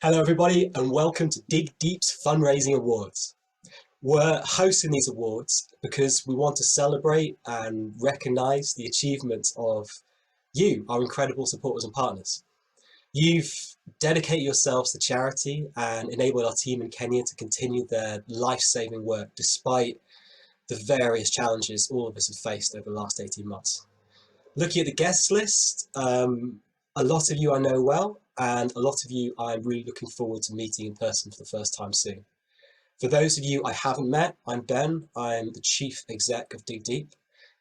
Hello everybody and welcome to Dig Deep's Fundraising Awards. We're hosting these awards because we want to celebrate and recognise the achievements of you, our incredible supporters and partners. You've dedicated yourselves to charity and enabled our team in Kenya to continue their life-saving work despite the various challenges all of us have faced over the last 18 months. Looking at the guest list, a lot of you I know well, and a lot of you I'm really looking forward to meeting in person for the first time soon. For those of you I haven't met, I'm Ben. I'm the Chief Exec of Dig Deep.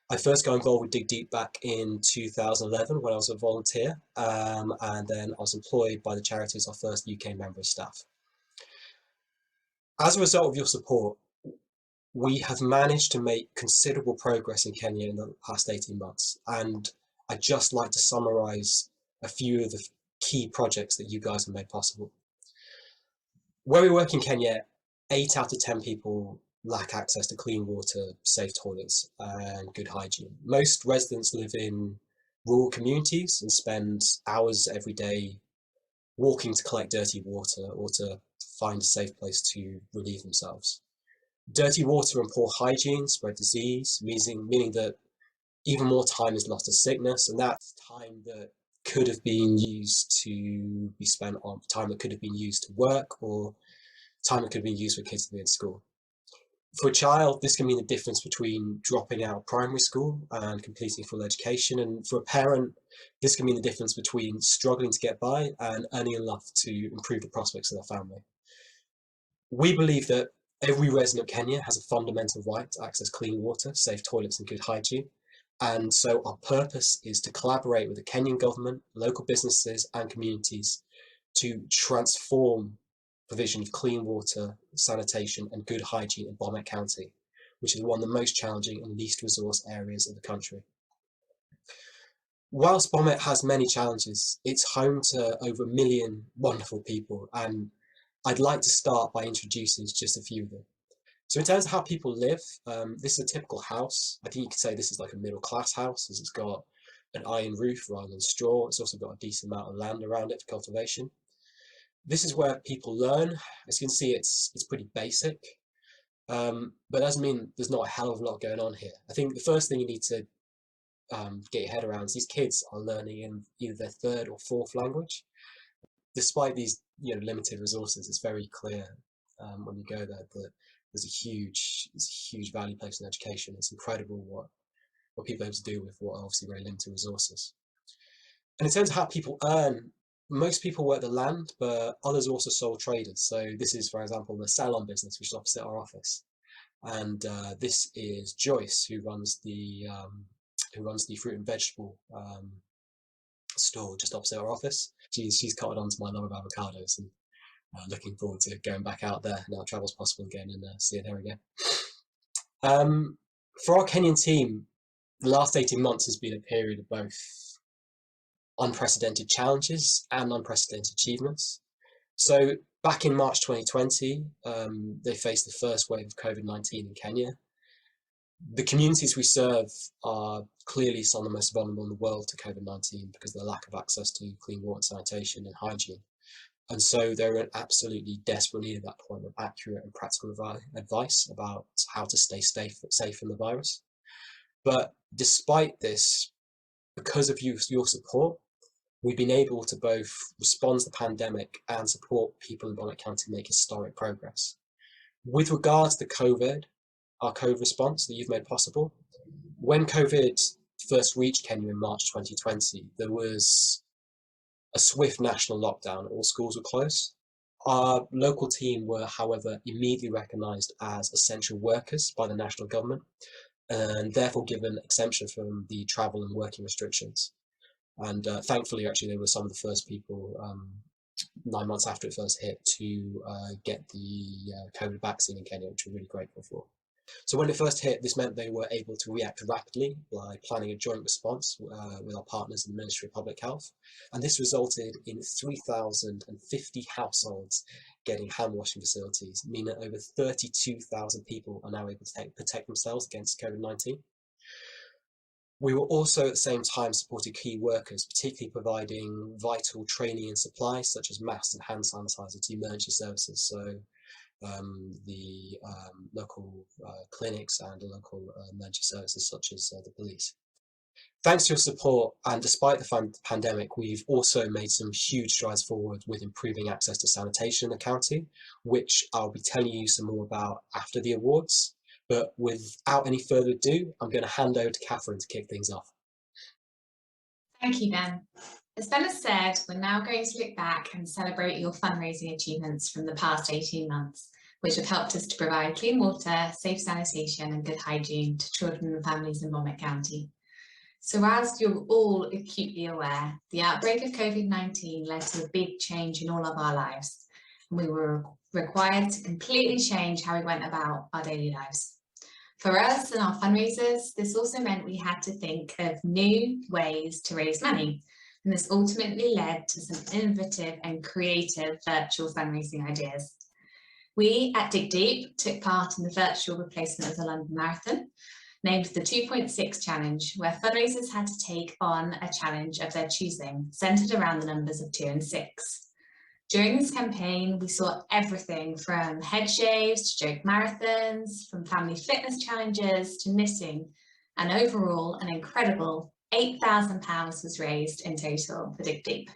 I first got involved with Dig Deep back in 2011 when I was a volunteer, and then I was employed by the charity as our first UK member of staff. As a result of your support, we have managed to make considerable progress in Kenya in the past 18 months, and I'd just like to summarise a few of the key projects that you guys have made possible. Where we work in Kenya, 8 out of 10 people lack access to clean water, safe toilets and good hygiene. Most residents live in rural communities and spend hours every day walking to collect dirty water or to find a safe place to relieve themselves. Dirty water and poor hygiene spread disease, meaning that even more time is lost to sickness, and that's time that could have been used to be spent on time that could have been used to work or time that could have been used for kids to be in school. For a child, this can mean the difference between dropping out of primary school and completing full education. And for a parent, this can mean the difference between struggling to get by and earning enough to improve the prospects of their family. We believe that every resident of Kenya has a fundamental right to access clean water, safe toilets and good hygiene. And so our purpose is to collaborate with the Kenyan government, local businesses and communities to transform provision of clean water, sanitation and good hygiene in Bomet County, which is one of the most challenging and least resourced areas of the country. Whilst Bomet has many challenges, it's home to over 1 million wonderful people, and I'd like to start by introducing just a few of them. So in terms of how people live, this is a typical house. I think you could say this is like a middle class house, as it's got an iron roof rather than straw. It's also got a decent amount of land around it for cultivation. This is where people learn. As you can see, it's pretty basic, but that doesn't mean there's not a hell of a lot going on here. I think the first thing you need to get your head around is these kids are learning in either their third or fourth language. Despite these limited resources, it's very clear when you go there that there's a huge value placed in education. It's incredible what people are able to do with what are obviously very limited resources. And in terms of how people earn, most people work the land, but others are also sole traders. So this is, for example, the salon business, which is opposite our office. And this is Joyce, who runs the fruit and vegetable store just opposite our office. She's cotted onto my love of avocados, and looking forward to going back out there now travel's possible again and seeing her again. For our Kenyan team, the last 18 months has been a period of both unprecedented challenges and unprecedented achievements. So back in March 2020, they faced the first wave of COVID-19 in Kenya. The communities we serve are clearly some of the most vulnerable in the world to COVID-19 because of the lack of access to clean water, sanitation and hygiene. And so they're in absolutely desperate need at that point of accurate and practical advice about how to stay safe from the virus. But despite this, because of your support, we've been able to both respond to the pandemic and support people in Bomet County make historic progress. With regards to COVID, our COVID response that you've made possible, when COVID first reached Kenya in March 2020, there was a swift national lockdown. All schools were closed. Our local team were, however, immediately recognised as essential workers by the national government and therefore given exemption from the travel and working restrictions. And thankfully, actually, they were some of the first people 9 months after it first hit to get the COVID vaccine in Kenya, which we're really grateful for. So when it first hit, this meant they were able to react rapidly by planning a joint response with our partners in the Ministry of Public Health. And this resulted in 3,050 households getting hand washing facilities, meaning that over 32,000 people are now able to protect themselves against COVID-19. We were also at the same time supporting key workers, particularly providing vital training and supplies such as masks and hand sanitizer to emergency services. So the local clinics and the local emergency services such as the police. Thanks to your support, and despite the pandemic, we've also made some huge strides forward with improving access to sanitation in the county, which I'll be telling you some more about after the awards. But without any further ado, I'm going to hand over to Katelyn to kick things off. Thank you, Ben. As Ben has said, we're now going to look back and celebrate your fundraising achievements from the past 18 months, which have helped us to provide clean water, safe sanitation and good hygiene to children and families in Bomet County. So as you're all acutely aware, the outbreak of COVID-19 led to a big change in all of our lives, and we were required to completely change how we went about our daily lives. For us and our fundraisers, this also meant we had to think of new ways to raise money, and this ultimately led to some innovative and creative virtual fundraising ideas. We at Dig Deep took part in the virtual replacement of the London Marathon, named the 2.6 Challenge, where fundraisers had to take on a challenge of their choosing, centred around the numbers of 2 and 6. During this campaign, we saw everything from head shaves to joke marathons, from family fitness challenges to knitting, and overall an incredible £8,000 was raised in total for Dig Deep.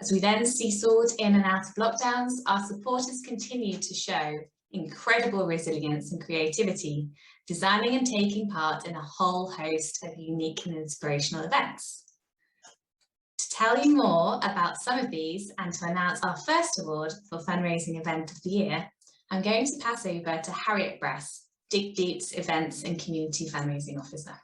As we then seesawed in and out of lockdowns, our supporters continued to show incredible resilience and creativity, designing and taking part in a whole host of unique and inspirational events. To tell you more about some of these and to announce our first award for Fundraising Event of the Year, I'm going to pass over to Harriet Bress, Dig Deep's Events and Community Fundraising Officer.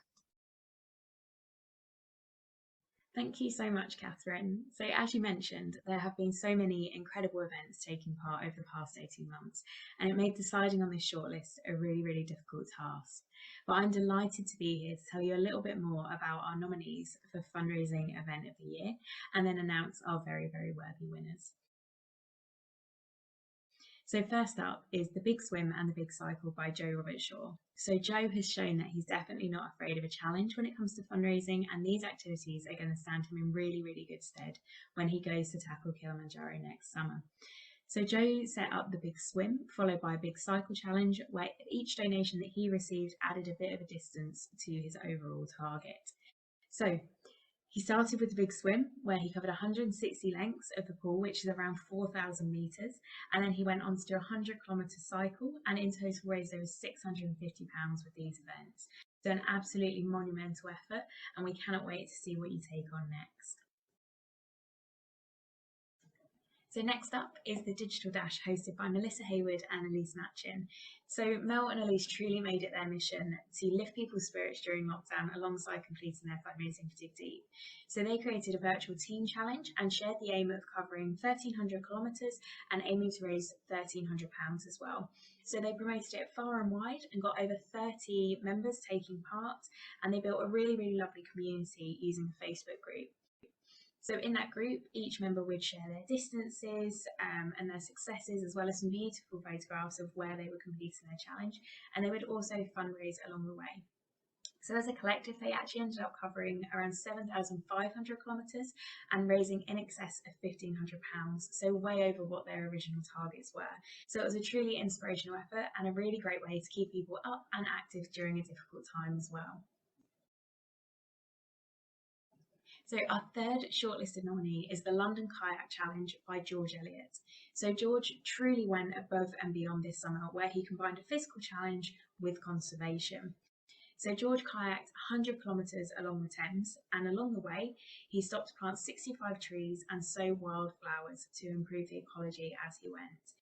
Thank you so much, Katelyn. So as you mentioned, there have been so many incredible events taking part over the past 18 months, and it made deciding on this shortlist a really, really difficult task. But I'm delighted to be here to tell you a little bit more about our nominees for Fundraising Event of the Year, and then announce our very, very worthy winners. So first up is The Big Swim and the Big Cycle by Joe Robertshaw. So Joe has shown that he's definitely not afraid of a challenge when it comes to fundraising, and these activities are going to stand him in really, really good stead when he goes to tackle Kilimanjaro next summer. So Joe set up the Big Swim, followed by a Big Cycle challenge, where each donation that he received added a bit of a distance to his overall target. So he started with the Big Swim, where he covered 160 lengths of the pool, which is around 4,000 metres, and then he went on to do a 100-kilometre cycle, and in total raised over £650 with these events. So an absolutely monumental effort, and we cannot wait to see what you take on next. So next up is the Digital Dash, hosted by Melissa Heywood and Elise Machin. So Mel and Elise truly made it their mission to lift people's spirits during lockdown alongside completing their fundraising for Dig Deep. So they created a virtual team challenge and shared the aim of covering 1,300 kilometres and aiming to raise £1,300 as well. So they promoted it far and wide and got over 30 members taking part, and they built a really, really lovely community using a Facebook group. So in that group, each member would share their distances and their successes, as well as some beautiful photographs of where they were completing their challenge, and they would also fundraise along the way. So as a collective, they actually ended up covering around 7,500 kilometres and raising in excess of £1,500, so way over what their original targets were. So it was a truly inspirational effort and a really great way to keep people up and active during a difficult time as well. So our third shortlisted nominee is the London Kayak Challenge by George Elliott. So George truly went above and beyond this summer, where he combined a physical challenge with conservation. So George kayaked 100 kilometres along the Thames, and along the way he stopped to plant 65 trees and sow wildflowers to improve the ecology as he went.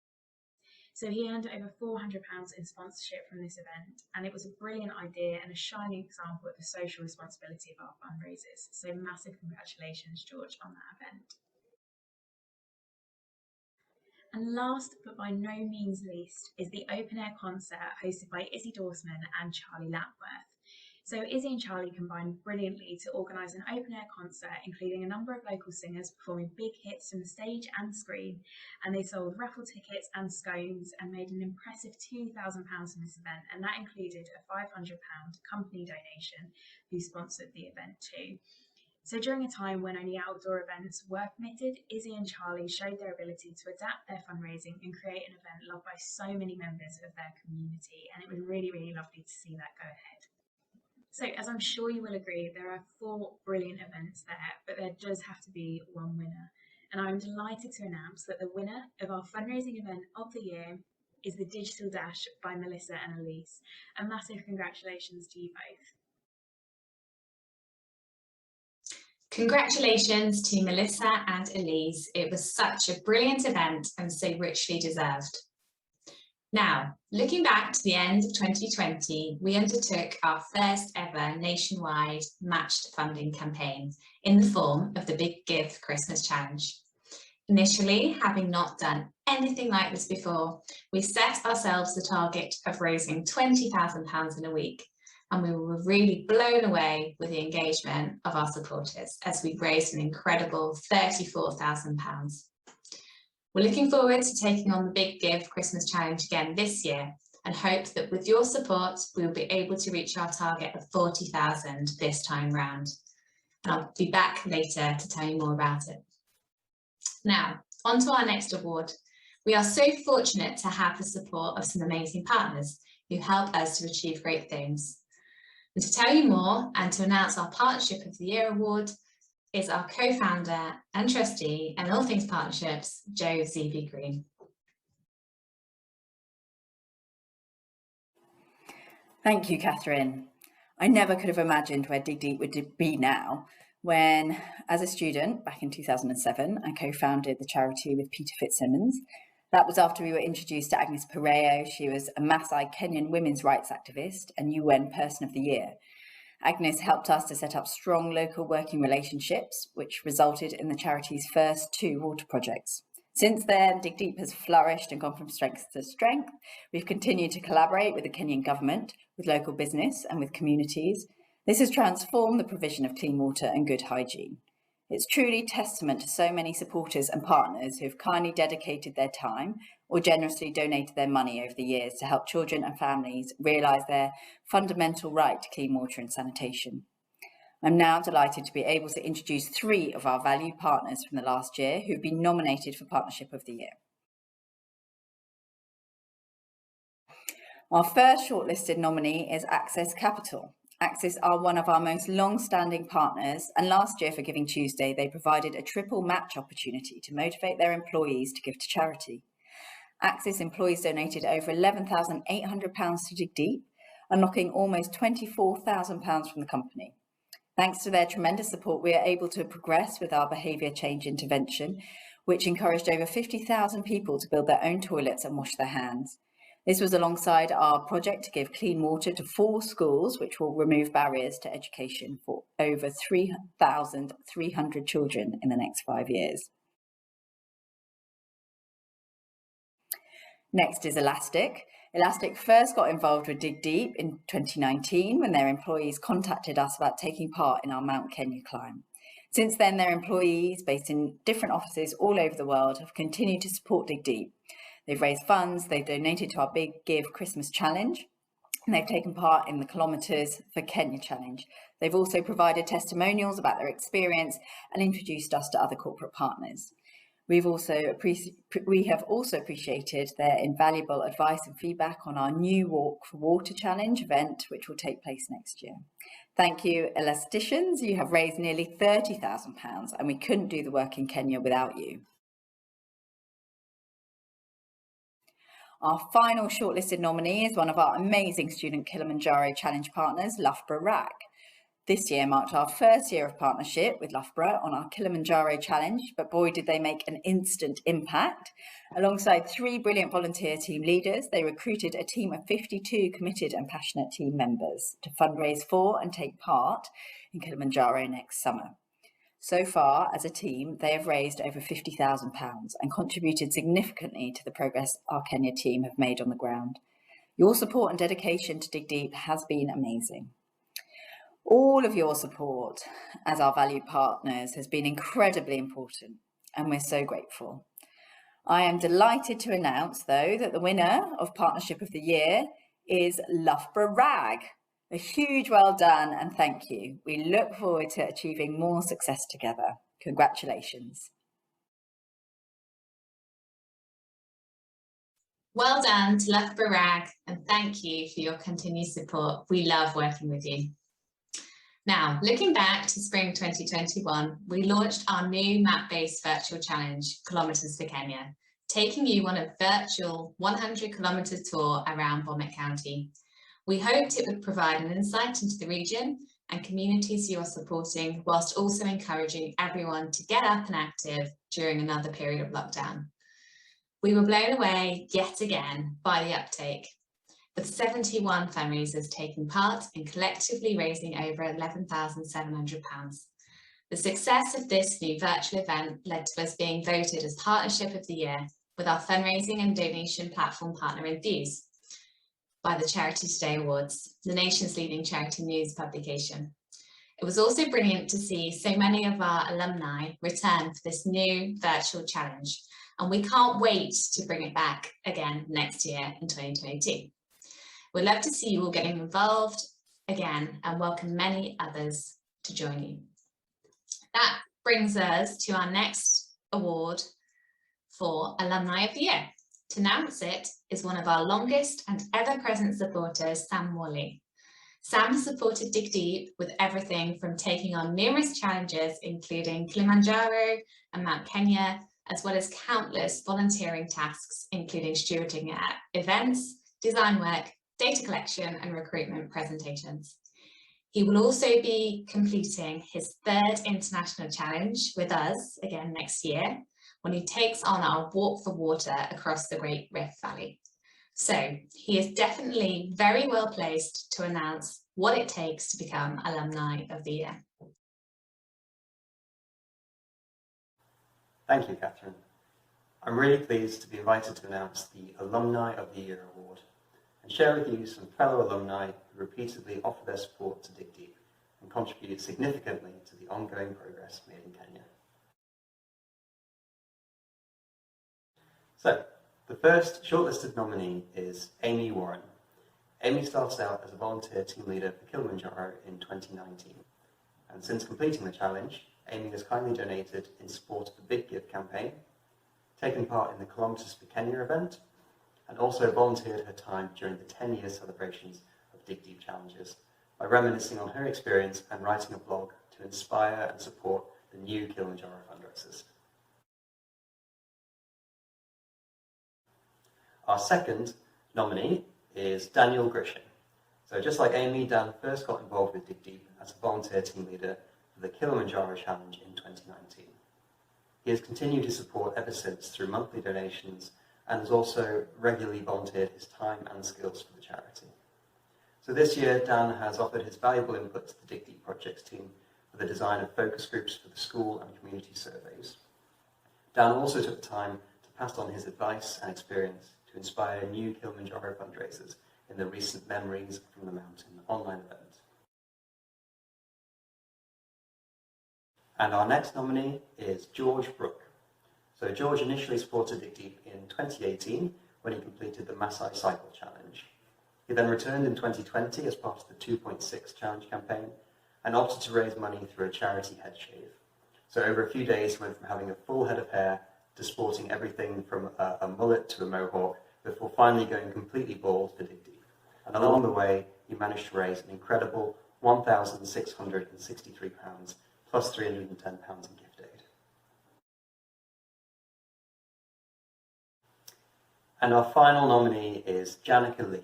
So he earned over £400 in sponsorship from this event, and it was a brilliant idea and a shining example of the social responsibility of our fundraisers. So massive congratulations, George, on that event. And last but by no means least is the open air concert hosted by Izzy Dorsman and Charlie Lapworth. So Izzy and Charlie combined brilliantly to organise an open-air concert, including a number of local singers performing big hits from the stage and screen, and they sold raffle tickets and scones and made an impressive £2,000 from this event, and that included a £500 company donation, who sponsored the event too. So during a time when only outdoor events were permitted, Izzy and Charlie showed their ability to adapt their fundraising and create an event loved by so many members of their community, and it was really, really lovely to see that go ahead. So as I'm sure you will agree, there are 4 brilliant events there, but there does have to be one winner. And I'm delighted to announce that the winner of our fundraising event of the year is the Digital Dash by Melissa and Elise. A massive congratulations to you both. Congratulations to Melissa and Elise. It was such a brilliant event and so richly deserved. Now, looking back to the end of 2020, we undertook our first ever nationwide matched funding campaign in the form of the Big Give Christmas Challenge. Initially, having not done anything like this before, we set ourselves the target of raising £20,000 in a week, and we were really blown away with the engagement of our supporters as we raised an incredible £34,000. We're looking forward to taking on the Big Give Christmas Challenge again this year and hope that with your support, we will be able to reach our target of 40,000 this time round. And I'll be back later to tell you more about it. Now, on to our next award. We are so fortunate to have the support of some amazing partners who help us to achieve great things. And to tell you more and to announce our Partnership of the Year award is our co-founder and trustee and all things partnerships, Jo Z.B. Green. Thank you, Catherine. I never could have imagined where Dig Deep would be now when, as a student back in 2007, I co-founded the charity with Peter Fitzsimmons. That was after we were introduced to Agnes Pereyo. She was a Maasai Kenyan women's rights activist and UN Person of the Year. Agnes helped us to set up strong local working relationships, which resulted in the charity's first 2 water projects. Since then, Dig Deep has flourished and gone from strength to strength. We've continued to collaborate with the Kenyan government, with local business and with communities. This has transformed the provision of clean water and good hygiene. It's truly testament to so many supporters and partners who have kindly dedicated their time or generously donated their money over the years to help children and families realise their fundamental right to clean water and sanitation. I'm now delighted to be able to introduce 3 of our valued partners from the last year who've been nominated for Partnership of the Year. Our first shortlisted nominee is Access Capital. Access are one of our most long-standing partners, and last year for Giving Tuesday, they provided a triple match opportunity to motivate their employees to give to charity. Access employees donated over £11,800 to Dig Deep, unlocking almost £24,000 from the company. Thanks to their tremendous support, we are able to progress with our behaviour change intervention, which encouraged over 50,000 people to build their own toilets and wash their hands. This was alongside our project to give clean water to 4 schools, which will remove barriers to education for over 3,300 children in the next 5 years. Next is Elastic. Elastic first got involved with Dig Deep in 2019 when their employees contacted us about taking part in our Mount Kenya climb. Since then, their employees, based in different offices all over the world, have continued to support Dig Deep. They've raised funds, they've donated to our Big Give Christmas Challenge, and they've taken part in the Kilometres for Kenya Challenge. They've also provided testimonials about their experience and introduced us to other corporate partners. We have also appreciated their invaluable advice and feedback on our new Walk for Water Challenge event, which will take place next year. Thank you, Elasticians. You have raised nearly £30,000, and we couldn't do the work in Kenya without you. Our final shortlisted nominee is one of our amazing student Kilimanjaro Challenge partners, Loughborough RAG. This year marked our first year of partnership with Loughborough on our Kilimanjaro Challenge, but boy did they make an instant impact. Alongside 3 brilliant volunteer team leaders, they recruited a team of 52 committed and passionate team members to fundraise for and take part in Kilimanjaro next summer. So far, as a team, they have raised over £50,000 and contributed significantly to the progress our Kenya team have made on the ground. Your support and dedication to Dig Deep has been amazing. All of your support as our valued partners has been incredibly important, and we're so grateful. I am delighted to announce, though, that the winner of Partnership of the Year is Loughborough RAG. A huge well done and thank you. We look forward to achieving more success together. Congratulations. Well done to Loughborough RAG, and thank you for your continued support. We love working with you. Now, looking back to spring 2021, we launched our new map-based virtual challenge, Kilometres for Kenya, taking you on a virtual 100-kilometre tour around Bomet County. We hoped it would provide an insight into the region and communities you are supporting, whilst also encouraging everyone to get up and active during another period of lockdown. We were blown away yet again by the uptake, with 71 fundraisers taking part and collectively raising over £11,700. The success of this new virtual event led to us being voted as Partnership of the Year with our fundraising and donation platform partner Izzy by the Charity Today Awards, the nation's leading charity news publication. It was also brilliant to see so many of our alumni return for this new virtual challenge, and we can't wait to bring it back again next year in 2022. We'd love to see you all getting involved again and welcome many others to join you. That brings us to our next award for Alumni of the Year. To announce it is one of our longest and ever-present supporters, Sam Wally. Sam has supported Dig Deep with everything from taking on numerous challenges, including Kilimanjaro and Mount Kenya, as well as countless volunteering tasks, including stewarding at events, design work, data collection and recruitment presentations. He will also be completing his third international challenge with us again next year, when he takes on our Walk for Water across the Great Rift Valley. So he is definitely very well placed to announce what it takes to become Alumni of the Year. Thank you, Katelyn. I'm really pleased to be invited to announce the Alumni of the Year Award and share with you some fellow alumni who repeatedly offer their support to Dig Deep and contribute significantly to the ongoing progress made in Kenya. So, the first shortlisted nominee is Amy Warren. Amy started out as a volunteer team leader for Kilimanjaro in 2019, and since completing the challenge, Amy has kindly donated in support of the Big Give campaign, taken part in the Kilometres for Kenya event, and also volunteered her time during the 10-year celebrations of Dig Deep challenges by reminiscing on her experience and writing a blog to inspire and support the new Kilimanjaro fundraisers. Our second nominee is Daniel Grishin. So just like Amy, Dan first got involved with Dig Deep as a volunteer team leader for the Kilimanjaro Challenge in 2019. He has continued his support ever since through monthly donations and has also regularly volunteered his time and skills for the charity. So this year, Dan has offered his valuable input to the Dig Deep Projects team for the design of focus groups for the school and community surveys. Dan also took the time to pass on his advice and experience to inspire new Kilimanjaro fundraisers in the recent Memories from the Mountain online event. And our next nominee is George Brooke. So George initially supported Dig Deep in 2018 when he completed the Maasai Cycle Challenge. He then returned in 2020 as part of the 2.6 Challenge campaign and opted to raise money through a charity head shave. So over a few days he went from having a full head of hair to sporting everything from a mullet to a mohawk before finally going completely bald for Dig Deep. And along the way he managed to raise an incredible £1,663 plus £310 in gift aid. And our final nominee is Janica Lee.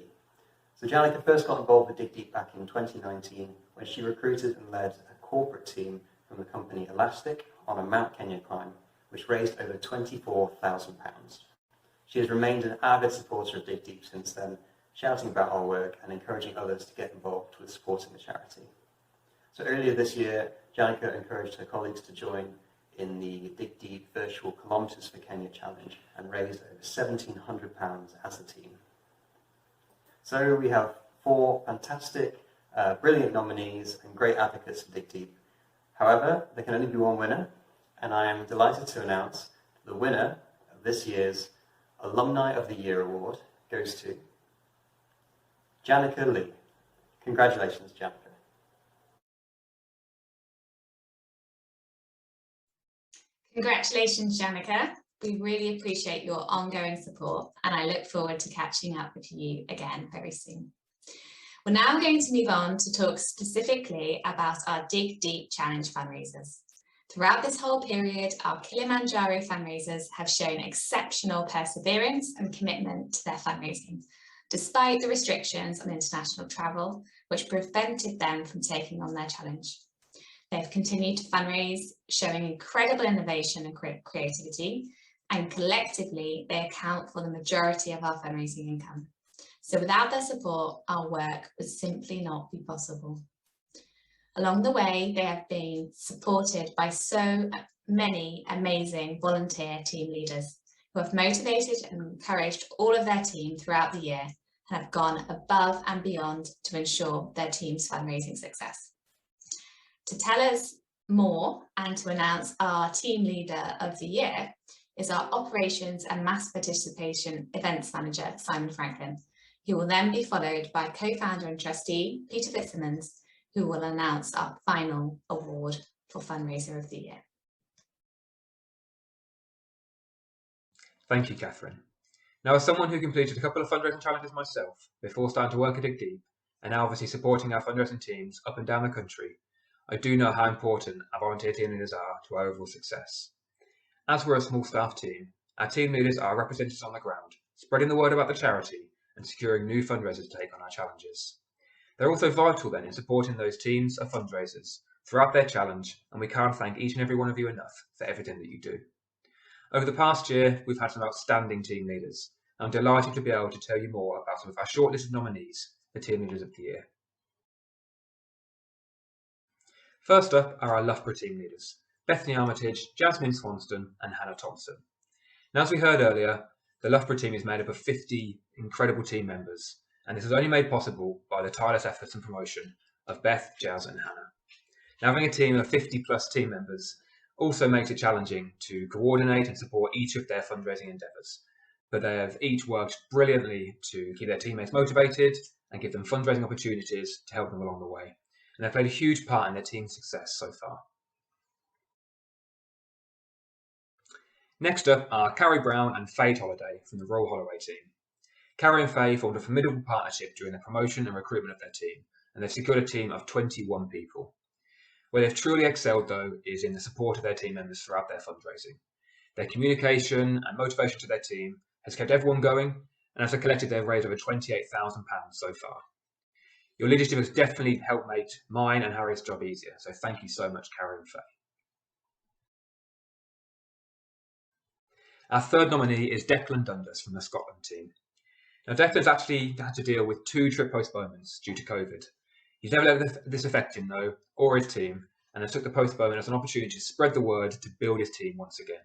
So Janica first got involved with Dig Deep back in 2019 when she recruited and led a corporate team from the company Elastic on a Mount Kenya climb, which raised over £24,000. She has remained an avid supporter of Dig Deep since then, shouting about our work and encouraging others to get involved with supporting the charity. So earlier this year, Janica encouraged her colleagues to join in the Dig Deep Virtual Kilometres for Kenya Challenge and raised over £1,700 as a team. So we have 4 fantastic brilliant nominees and great advocates for Dig Deep. However, there can only be one winner, and I am delighted to announce the winner of this year's Alumni of the Year award goes to Janica Lee. Congratulations, Janica. Congratulations, Janica. We really appreciate your ongoing support, and I look forward to catching up with you again very soon. We're now going to move on to talk specifically about our Dig Deep Challenge fundraisers. Throughout this whole period, our Kilimanjaro fundraisers have shown exceptional perseverance and commitment to their fundraising, despite the restrictions on international travel, which prevented them from taking on their challenge. They've continued to fundraise, showing incredible innovation and creativity, and collectively they account for the majority of our fundraising income. So without their support, our work would simply not be possible. Along the way, they have been supported by so many amazing volunteer team leaders who have motivated and encouraged all of their team throughout the year and have gone above and beyond to ensure their team's fundraising success. To tell us more and to announce our team leader of the year is our operations and mass participation events manager, Simon Franklin, who will then be followed by co-founder and trustee, Peter Fitzsimmons, who will announce our final award for Fundraiser of the Year. Thank you, Catherine. Now, as someone who completed a couple of fundraising challenges myself before starting to work at Dig Deep, and now obviously supporting our fundraising teams up and down the country, I do know how important our volunteer team leaders are to our overall success. As we're a small staff team, our team leaders are representatives on the ground, spreading the word about the charity and securing new fundraisers to take on our challenges. They're also vital then in supporting those teams of fundraisers throughout their challenge, and we can't thank each and every one of you enough for everything that you do. Over the past year, we've had some outstanding team leaders. I'm delighted to be able to tell you more about some of our shortlisted nominees for Team Leaders of the Year. First up are our Loughborough team leaders, Bethany Armitage, Jasmine Swanston and Hannah Thompson. Now, as we heard earlier, the Loughborough team is made up of 50 incredible team members, and this is only made possible by the tireless efforts and promotion of Beth, Jazz and Hannah. Now, having a team of 50 plus team members also makes it challenging to coordinate and support each of their fundraising endeavours, but they have each worked brilliantly to keep their teammates motivated and give them fundraising opportunities to help them along the way. And they've played a huge part in their team's success so far. Next up are Carrie Brown and Faye Tolliday from the Royal Holloway team. Carrie and Faye formed a formidable partnership during the promotion and recruitment of their team, and they've secured a team of 21 people. Where they've truly excelled, though, is in the support of their team members throughout their fundraising. Their communication and motivation to their team has kept everyone going, and as a collective, they've raised over £28,000 so far. Your leadership has definitely helped make mine and Harry's job easier, so thank you so much, Carrie and Faye. Our third nominee is Declan Dundas from the Scotland team. Now, Declan's actually had to deal with 2 trip postponements due to COVID. He's never let this affect him, though, or his team, and has took the postponement as an opportunity to spread the word to build his team once again.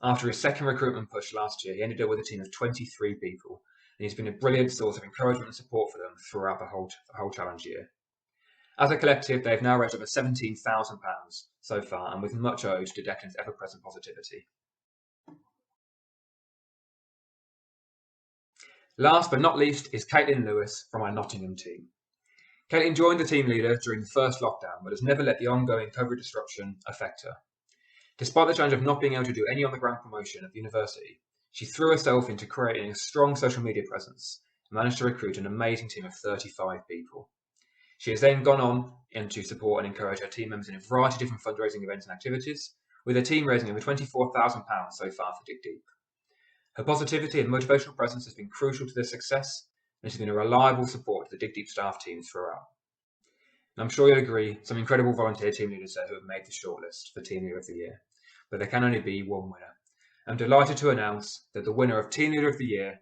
After his second recruitment push last year, he ended up with a team of 23 people, and he's been a brilliant source of encouragement and support for them throughout the whole challenge year. As a collective, they've now raised over £17,000 so far, and with much owed to Declan's ever-present positivity. Last but not least is Katelyn Lewis from our Nottingham team. Katelyn joined the team leader during the first lockdown, but has never let the ongoing COVID disruption affect her. Despite the challenge of not being able to do any on-the-ground promotion at the university, she threw herself into creating a strong social media presence and managed to recruit an amazing team of 35 people. She has then gone on to support and encourage her team members in a variety of different fundraising events and activities, with her team raising over £24,000 so far for Dig Deep. Her positivity and motivational presence has been crucial to their success, and she's been a reliable support to the Dig Deep staff teams throughout. And I'm sure you'll agree, some incredible volunteer team leaders there who have made the shortlist for Team Leader of the Year, but there can only be one winner. I'm delighted to announce that the winner of Team Leader of the Year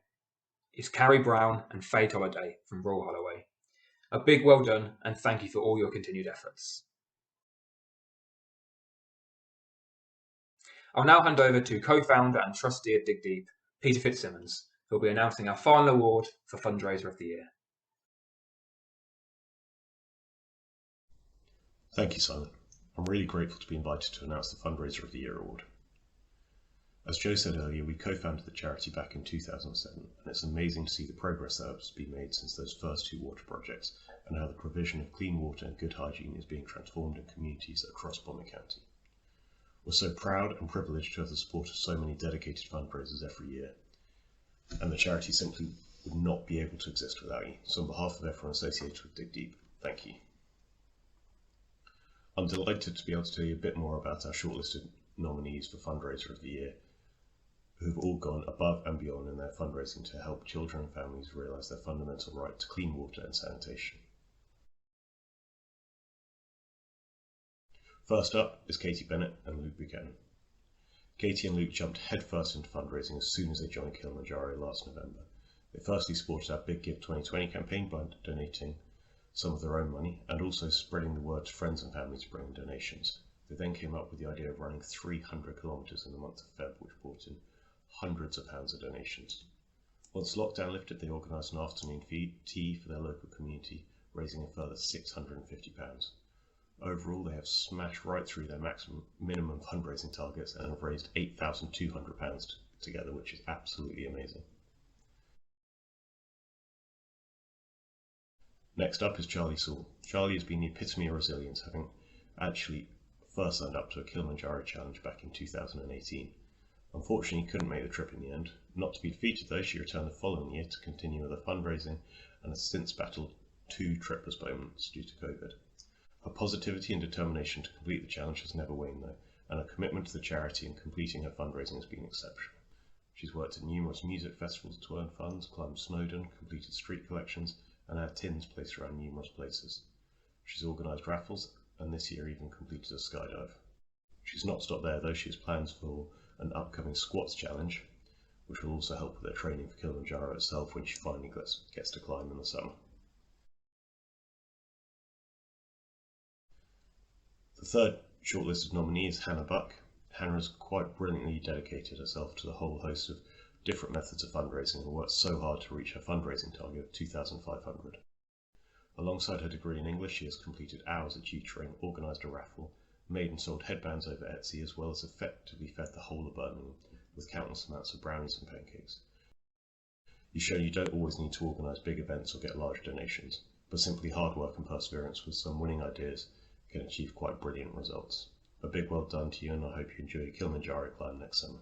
is Carrie Brown and Faye Tolliday from Royal Holloway. A big well done, and thank you for all your continued efforts. I'll now hand over to co-founder and trustee of Dig Deep, Peter Fitzsimmons, who will be announcing our final award for Fundraiser of the Year. Thank you, Simon. I'm really grateful to be invited to announce the Fundraiser of the Year award. As Joe said earlier, we co-founded the charity back in 2007, and it's amazing to see the progress that has been made since those first 2 water projects, and how the provision of clean water and good hygiene is being transformed in communities across Bomet County. We're so proud and privileged to have the support of so many dedicated fundraisers every year, and the charity simply would not be able to exist without you. So on behalf of everyone associated with Dig Deep, thank you. I'm delighted to be able to tell you a bit more about our shortlisted nominees for Fundraiser of the Year, who've all gone above and beyond in their fundraising to help children and families realise their fundamental right to clean water and sanitation. First up is Katie, Bennett and Luke Buchanan. Katie and Luke jumped headfirst into fundraising as soon as they joined Kilimanjaro last November. They firstly supported our Big Give 2020 campaign by donating some of their own money and also spreading the word to friends and family to bring in donations. They then came up with the idea of running 300 kilometres in the month of Feb, which brought in hundreds of pounds of donations. Once lockdown lifted, they organised an afternoon tea for their local community, raising a further £650. Overall, they have smashed right through their minimum fundraising targets and have raised £8,200 together, which is absolutely amazing. Next up is Charlie Saul. Charlie has been the epitome of resilience, having actually first signed up to a Kilimanjaro challenge back in 2018. Unfortunately, he couldn't make the trip in the end. Not to be defeated though, she returned the following year to continue with her fundraising and has since battled 2 trip postponements due to COVID. Her positivity and determination to complete the challenge has never waned though, and her commitment to the charity and completing her fundraising has been exceptional. She's worked at numerous music festivals to earn funds, climbed Snowdon, completed street collections, and had tins placed around numerous places. She's organised raffles and this year even completed a skydive. She's not stopped there though, she has plans for an upcoming squats challenge, which will also help with their training for Kilimanjaro itself when she finally gets to climb in the summer. The third shortlisted nominee is Hannah Buck. Hannah has quite brilliantly dedicated herself to the whole host of different methods of fundraising and worked so hard to reach her fundraising target of £2,500. Alongside her degree in English, she has completed hours of tutoring, organised a raffle, made and sold headbands over Etsy, as well as effectively fed the whole of Birmingham with countless amounts of brownies and pancakes. You've shown you don't always need to organise big events or get large donations, but simply hard work and perseverance with some winning ideas can achieve quite brilliant results. A big well done to you, and I hope you enjoy your Kilimanjaro climb next summer.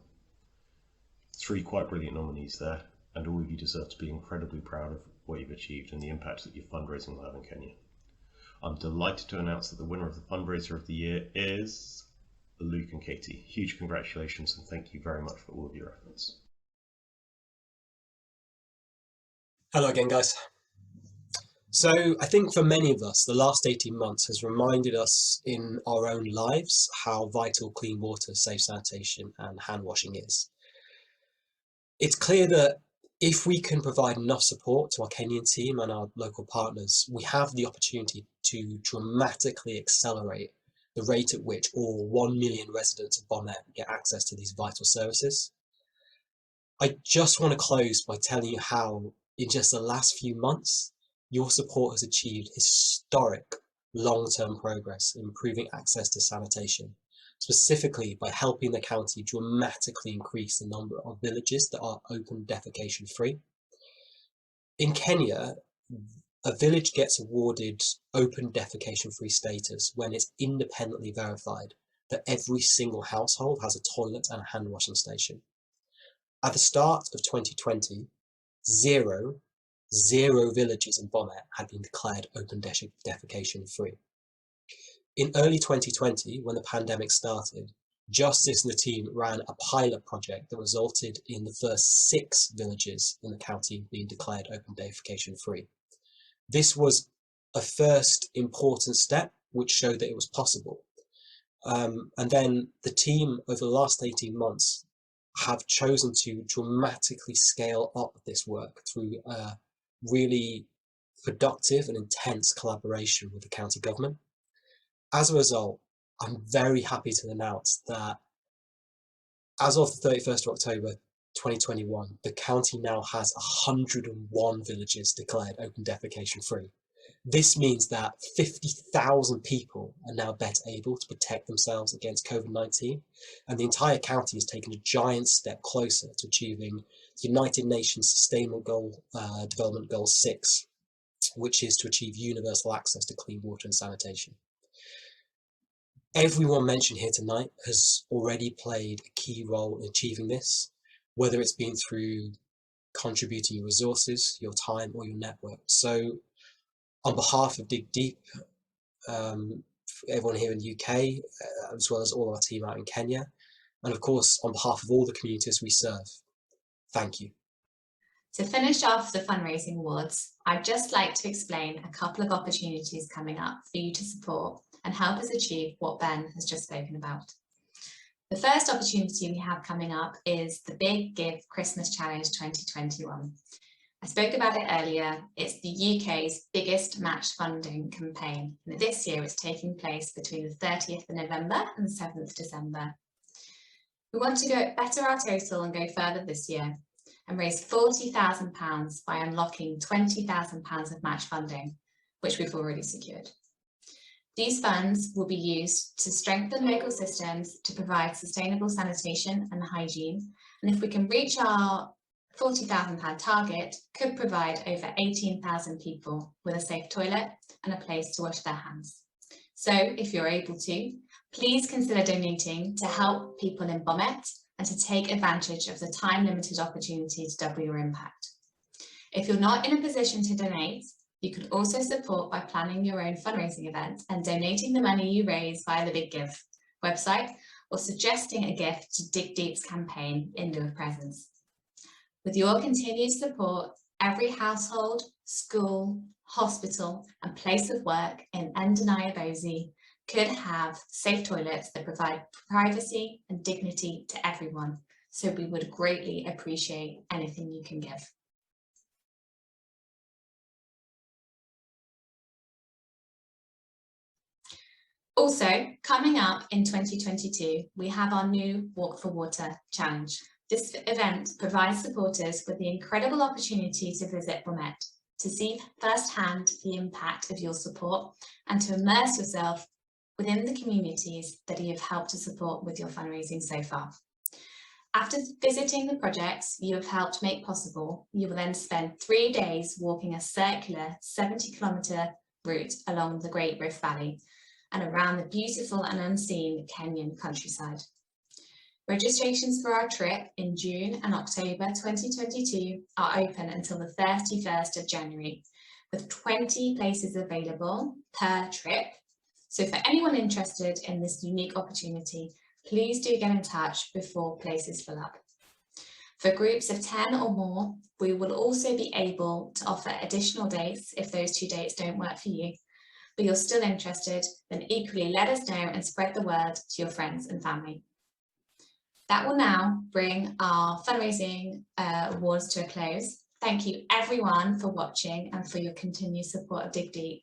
3 quite brilliant nominees there, and all of you deserve to be incredibly proud of what you've achieved and the impact that your fundraising will have in Kenya. I'm delighted to announce that the winner of the Fundraiser of the Year is Luke and Katie. Huge congratulations and thank you very much for all of your efforts. Hello again, guys. So I think for many of us, the last 18 months has reminded us in our own lives how vital clean water, safe sanitation and hand washing is. It's clear that if we can provide enough support to our Kenyan team and our local partners, we have the opportunity to dramatically accelerate the rate at which all 1 million residents of Bomet get access to these vital services. I just want to close by telling you how, in just the last few months, your support has achieved historic long-term progress in improving access to sanitation, specifically by helping the county dramatically increase the number of villages that are open defecation free. In Kenya, a village gets awarded open defecation free status when it's independently verified that every single household has a toilet and a hand washing station. At the start of 2020, zero villages in Bomet had been declared open defecation free. In early 2020, when the pandemic started, Justice and the team ran a pilot project that resulted in the first 6 villages in the county being declared open defecation free. This was a first important step which showed that it was possible. And then the team over the last 18 months have chosen to dramatically scale up this work through a really productive and intense collaboration with the county government. As a result, I'm very happy to announce that as of the 31st of October 2021, the county now has 101 villages declared open defecation free. This means that 50,000 people are now better able to protect themselves against COVID-19, and the entire county has taken a giant step closer to achieving the United Nations Sustainable Development Goal 6, which is to achieve universal access to clean water and sanitation. Everyone mentioned here tonight has already played a key role in achieving this, whether it's been through contributing your resources, your time, or your network. So on behalf of Dig Deep, everyone here in the UK, as well as all our team out in Kenya, and of course on behalf of all the communities we serve, thank you. To finish off the Fundraising Awards, I'd just like to explain a couple of opportunities coming up for you to support and help us achieve what Ben has just spoken about. The first opportunity we have coming up is the Big Give Christmas Challenge 2021. I spoke about it earlier. It's the UK's biggest match funding campaign, and this year it's taking place between the 30th of November and the 7th of December. We want to better our total and go further this year and raise £40,000 by unlocking £20,000 of match funding, which we've already secured. These funds will be used to strengthen local systems to provide sustainable sanitation and hygiene, and if we can reach our £40,000 target, could provide over 18,000 people with a safe toilet and a place to wash their hands. So if you're able to, please consider donating to help people in Bomet and to take advantage of the time-limited opportunity to double your impact. If you're not in a position to donate, you could also support by planning your own fundraising event and donating the money you raise via the Big Give website, or suggesting a gift to Dig Deep's campaign in lieu of presents. With your continued support, every household, school, hospital and place of work in Ndanayabozi could have safe toilets that provide privacy and dignity to everyone. So we would greatly appreciate anything you can give. Also, coming up in 2022, we have our new Walk for Water Challenge. This event provides supporters with the incredible opportunity to visit Bomet, to see firsthand the impact of your support and to immerse yourself within the communities that you have helped to support with your fundraising so far. After visiting the projects you have helped make possible, you will then spend 3 days walking a circular 70-kilometre route along the Great Rift Valley and around the beautiful and unseen Kenyan countryside. Registrations for our trip in June and October 2022 are open until the 31st of January, with 20 places available per trip. So for anyone interested in this unique opportunity, please do get in touch before places fill up. For groups of 10 or more, we will also be able to offer additional dates if those 2 dates don't work for you. But you're still interested, then equally let us know and spread the word to your friends and family. That will now bring our fundraising awards to a close. Thank you everyone for watching and for your continued support of Dig Deep.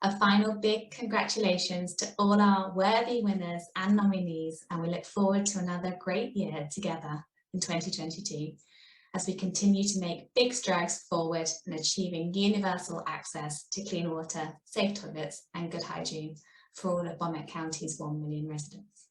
A final big congratulations to all our worthy winners and nominees, and we look forward to another great year together in 2022 as we continue to make big strides forward in achieving universal access to clean water, safe toilets and good hygiene for all of Bomet County's 1 million residents.